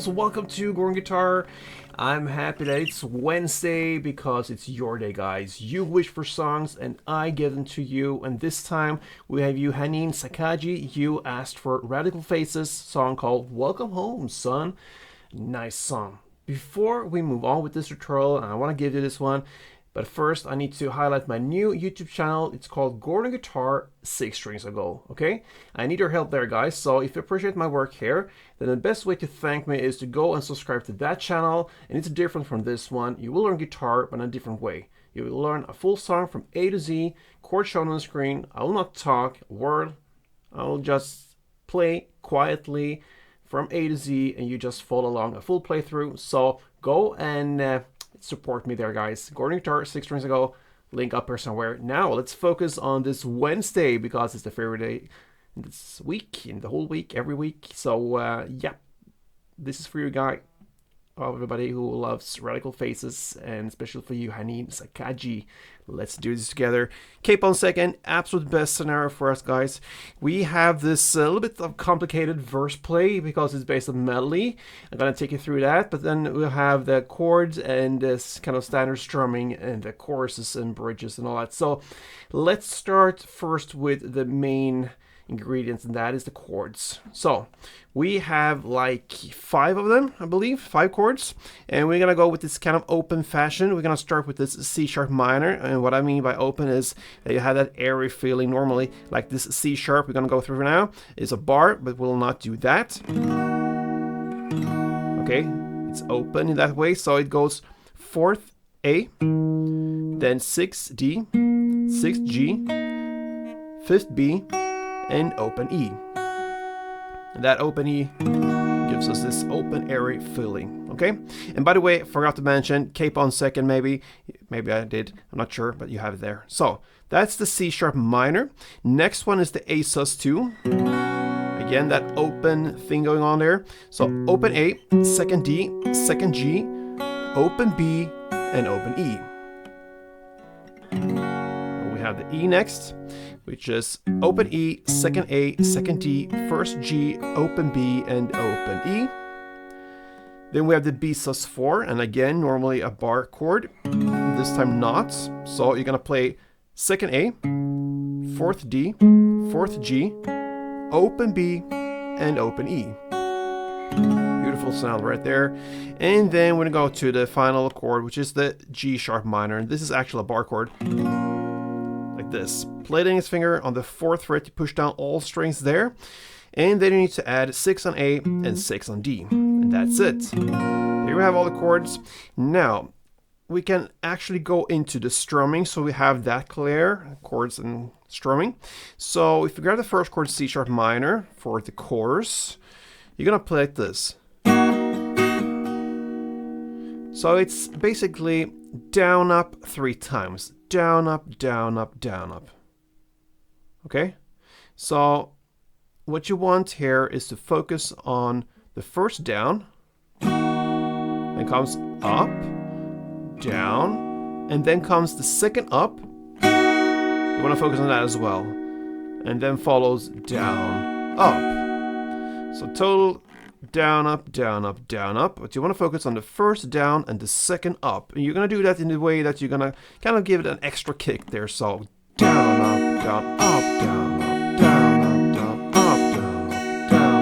peoples, welcome to Gruvgear Guitar. I'm happy that it's Wednesday because it's your day, guys. You wish for songs and I give them to you, and this time we have you Hanin Sakaji. You asked for Radical Faces song called Welcome Home, Son. Nice song. Before we move on with this tutorial, I want to give you this one, but first I need to highlight my new YouTube channel. It's called Gruvgear Guitar 6 strings ago, okay? I need your help there, guys, so if you appreciate my work here, then the best way to thank me is to go and subscribe to that channel, and it's different from this one. You will learn guitar, but in a different way. You will learn a full song from A to Z, chords shown on the screen. I will not talk a word. I will just play quietly from A to Z, and you just follow along a full playthrough. So go and support me there, guys. Gruvgear Guitar 6 strings ago, link up here somewhere. Now let's focus on this Wednesday because it's the favorite day this week, in the whole week, every week. So yeah, this is for you, guy, everybody who loves Radical Faces, and especially for you, Hanin Sakaji. Let's do this together. Cape on second, absolute best scenario for us, guys. We have this little bit of complicated verse play because it's based on melody. I'm gonna take you through that, but then we'll have the chords and this kind of standard strumming and the choruses and bridges and all that. So let's start first with the main ingredients, and that is the chords. So we have like 5 of them, I believe, 5 chords, and we're gonna go with this kind of open fashion. We're gonna start with this C sharp minor, and what I mean by open is that you have that airy feeling. Normally, like this C sharp we're gonna go through now is a bar, but we'll not do that. Okay, it's open in that way, so it goes 4th A, then 6th D, 6th G, 5th B, and open E. And that open E gives us this open airy feeling, okay? And by the way, I forgot to mention cape on second, maybe I did, I'm not sure, but you have it there. So that's the C sharp minor. Next one is the A sus2. Again, that open thing going on there. So open A, 2nd D, 2nd G, open B, and open E. And we have the E next, which is open E, 2nd A, 2nd D, 1st G, open B, and open E. Then we have the B sus4, and again, normally a bar chord, this time not. So you're gonna play 2nd A, 4th D, 4th G, open B, and open E. Beautiful sound right there. And then we're gonna go to the final chord, which is the G sharp minor, and this is actually a bar chord. Like this. Play it in his finger on the 4th fret to push down all strings there, and then you need to add 6 on A and 6 on D, and that's it. Here we have all the chords. Now we can actually go into the strumming, so we have that clear, chords and strumming. So if you grab the first chord, C sharp minor, for the chorus, you're gonna play like this. So it's basically down up 3 times. Down, up, down, up, down, up. Okay? So what you want here is to focus on the first down. Then comes up, down, and then comes the second up. You want to focus on that as well. And then follows down, up. So total down, up, down, up, down, up. But you want to focus on the first down and the second up. And you're going to do that in the way that you're going to kind of give it an extra kick there. So down, up, down, up, down, up, down, up, down, up, down,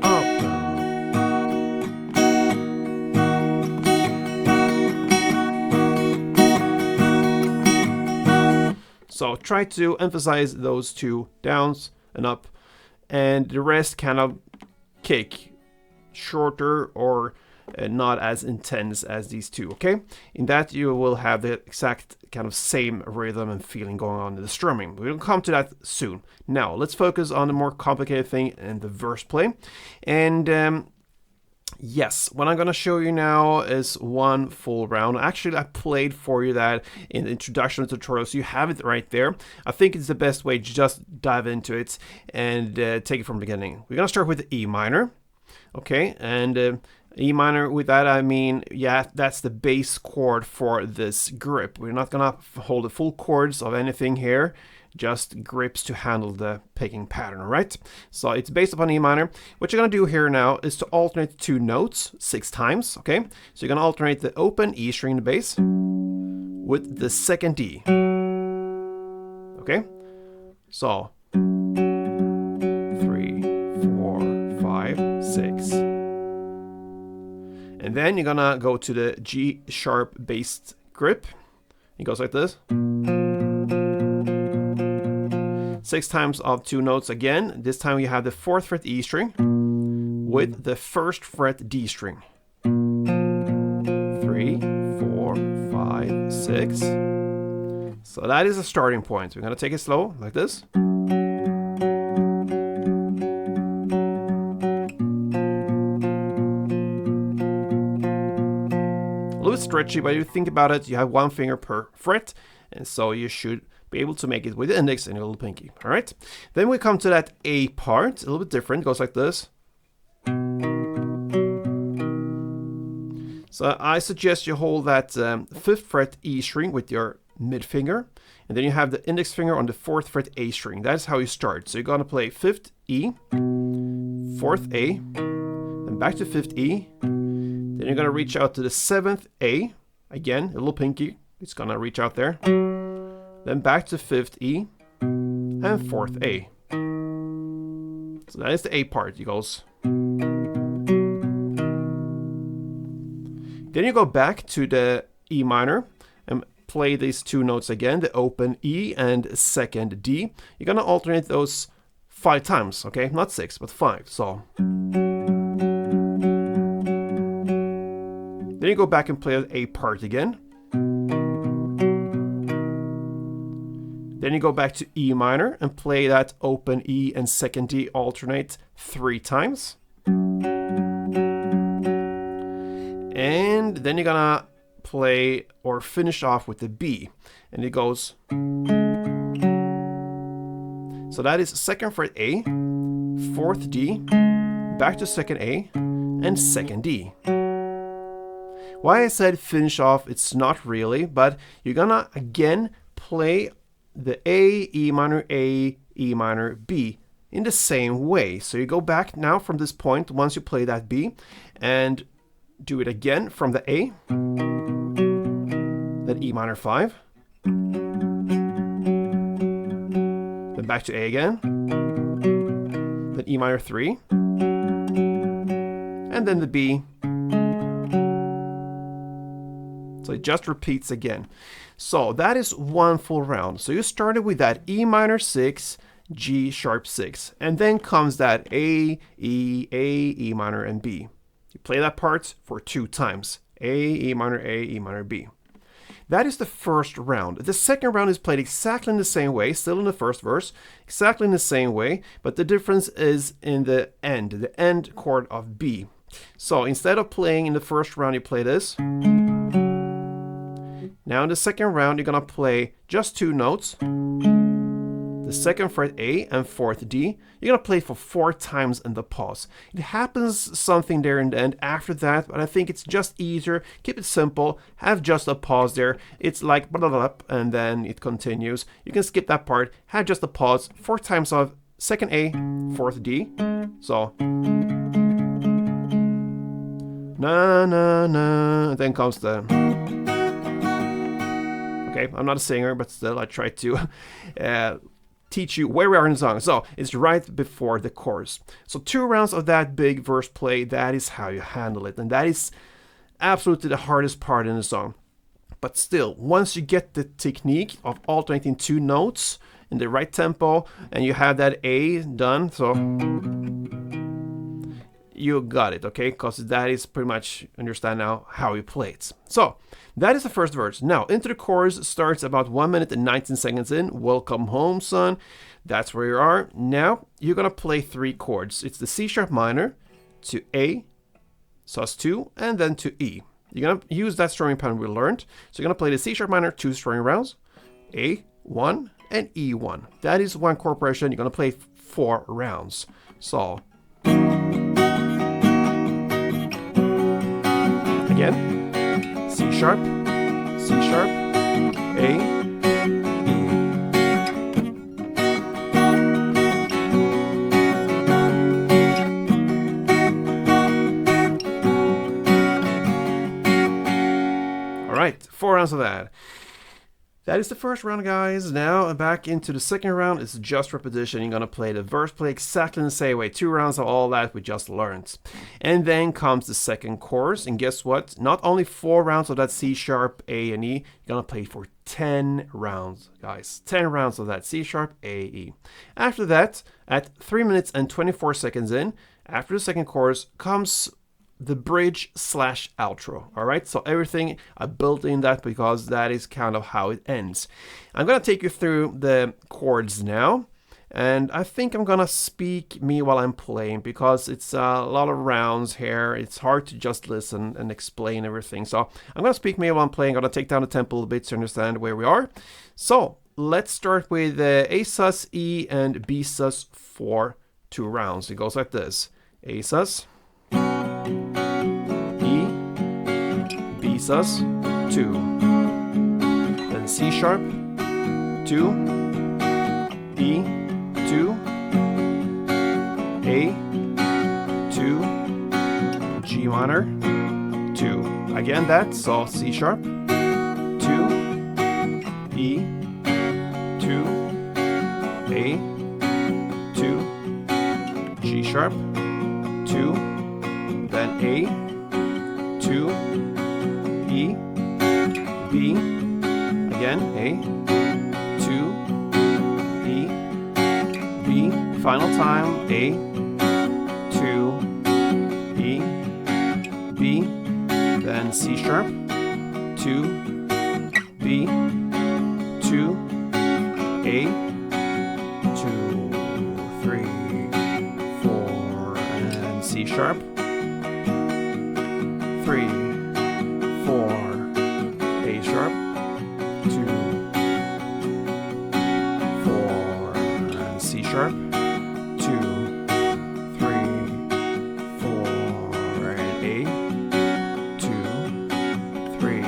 up, down, up, down, up. So try to emphasize those 2 downs and up, and the rest kind of kick shorter or not as intense as these 2, okay? In that you will have the exact kind of same rhythm and feeling going on in the strumming. We'll come to that soon. Now let's focus on the more complicated thing in the verse play. And yes, what I'm gonna show you now is one full round. Actually, I played for you that in the introduction tutorial, so you have it right there. I think it's the best way to just dive into it and take it from the beginning. We're gonna start with the E minor. Okay, and E minor, with that I mean, yeah, that's the bass chord for this grip. We're not gonna hold the full chords of anything here. just grips to handle the picking pattern, right? So it's based upon E minor. What you're gonna do here now is to alternate 2 notes 6 times, okay? So you're gonna alternate the open E string in the bass with the second D, okay? So 3, 4, 5, 6. And then you're gonna go to the G sharp based grip. It goes like this. 6 times of 2 notes again. This time you have the 4th fret E string with the 1st fret D string. 3, 4, 5, 6. So that is a starting point. We're gonna take it slow, like this. A little bit stretchy, but if you think about it, you have 1 finger per fret, and so you should be able to make it with the index and your little pinky. All right. Then we come to that A part, a little bit different. It goes like this. So I suggest you hold that 5th fret E string with your mid finger, and then you have the index finger on the 4th fret A string. That's how you start. So you're gonna play 5th E, 4th A, then back to 5th E. Then you're gonna reach out to the 7th A, again, a little pinky. It's gonna reach out there. Then back to 5th E and 4th A. So that is the A part. It goes. Then you go back to the E minor and play these 2 notes again, the open E and second D. You're gonna alternate those 5 times, okay? Not 6, but 5. So then you go back and play the A part again. Then you go back to E minor and play that open E and second D alternate 3 times. And then you're gonna play or finish off with the B. And it goes. So that is 2nd fret A, 4th D, back to 2nd A, and 2nd D. Why I said finish off, it's not really, but you're gonna again play the A, E minor, A, E minor, B in the same way. So you go back now from this point once you play that B and do it again from the A, then E minor 5, then back to A again, then E minor 3, and then the B. So it just repeats again. So that is 1 full round. So you started with that E minor 6, G sharp 6, and then comes that A, E minor, and B. You play that part for 2 times. A, E minor, B. That is the first round. The second round is played exactly in the same way, still in the first verse, exactly in the same way, but the difference is in the end chord of B. So instead of playing in the first round, you play this. Now in the second round, you're gonna play just 2 notes. The 2nd fret A and 4th D. You're gonna play for 4 times in the pause. It happens something there in the end after that, but I think it's just easier. Keep it simple. Have just a pause there. It's like blah, blah, blah, and then it continues. You can skip that part. Have just a pause. 4 times of 2nd A, 4th D. So na na na. And then comes the. Okay, I'm not a singer, but still I try to teach you where we are in the song. So it's right before the chorus. So 2 rounds of that big verse play, that is how you handle it. And that is absolutely the hardest part in the song. But still, once you get the technique of alternating 2 notes in the right tempo, and you have that A done, so you got it, okay? Because that is pretty much, understand now, how you play it. So that is the first verse. Now, into the chorus starts about 1 minute and 19 seconds in. Welcome home, son. That's where you are. Now, you're going to play 3 chords. It's the C sharp minor to A, sus2, and then to E. You're going to use that strumming pattern we learned. So you're going to play the C sharp minor 2 strumming rounds, A1 and E1. That is 1 chord progression. You're going to play 4 rounds. So again. C sharp, A, E, right, 4 rounds of that. That is the first round, guys. Now back into the second round. It's just repetition. You're gonna play the verse, play exactly the same way. 2 rounds of all that we just learned. And then comes the second chorus. And guess what? Not only 4 rounds of that C sharp, A, and E. You're gonna play for 10 rounds, guys. 10 rounds of that C sharp, A, E. After that, at 3 minutes and 24 seconds in, after the second chorus, comes the bridge / outro. All right, so everything I built in that because that is kind of how it ends. I'm gonna take you through the chords now, and I think I'm gonna speak me while I'm playing because it's a lot of rounds here. It's hard to just listen and explain everything. So I'm gonna speak me while I'm playing. I'm gonna take down the tempo a bit to understand where we are. So let's start with A sus, E, and B sus for 2 rounds. It goes like this: A sus, E, B sus, 2, then C sharp, 2, E, 2, A, 2, G minor, 2. Again that, so C sharp, 2, E, 2, A, 2, G sharp, 2, then A, 2, E, B, again A, 2, E, B, final time, A, 2, E, B, then C sharp, 2, B, 2, A, 2, 3, 4, and C sharp, 3, 4, A sharp, 2, 4, and C sharp, 2, 3, 4, and A, 2, 3,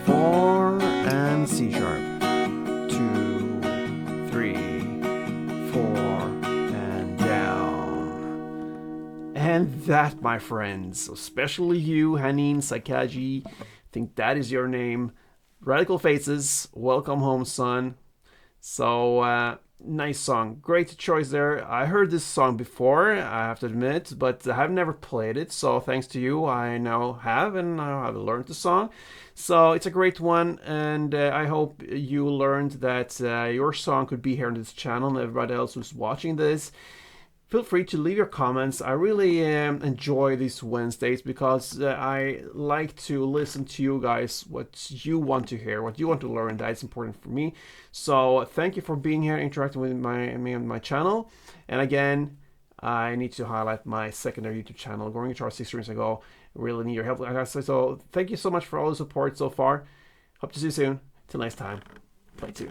4, and C sharp, 2, 3, 4, and down. And that, my friends, especially you, Hanin Sakaji, I think that is your name. Radical Faces, welcome home, son. So, nice song. Great choice there. I heard this song before, I have to admit, but I have never played it. So, thanks to you, I now have, and I have learned the song. So, it's a great one, and I hope you learned that your song could be here on this channel, and everybody else who's watching this. Feel free to leave your comments. I really enjoy these Wednesdays because I like to listen to you guys, what you want to hear, what you want to learn. That's important for me. So thank you for being here, interacting with me on my channel. And again, I need to highlight my secondary YouTube channel, Growing Guitar 6 years ago. Really need your help, like I said. So thank you so much for all the support so far. Hope to see you soon. Till next time, play 2.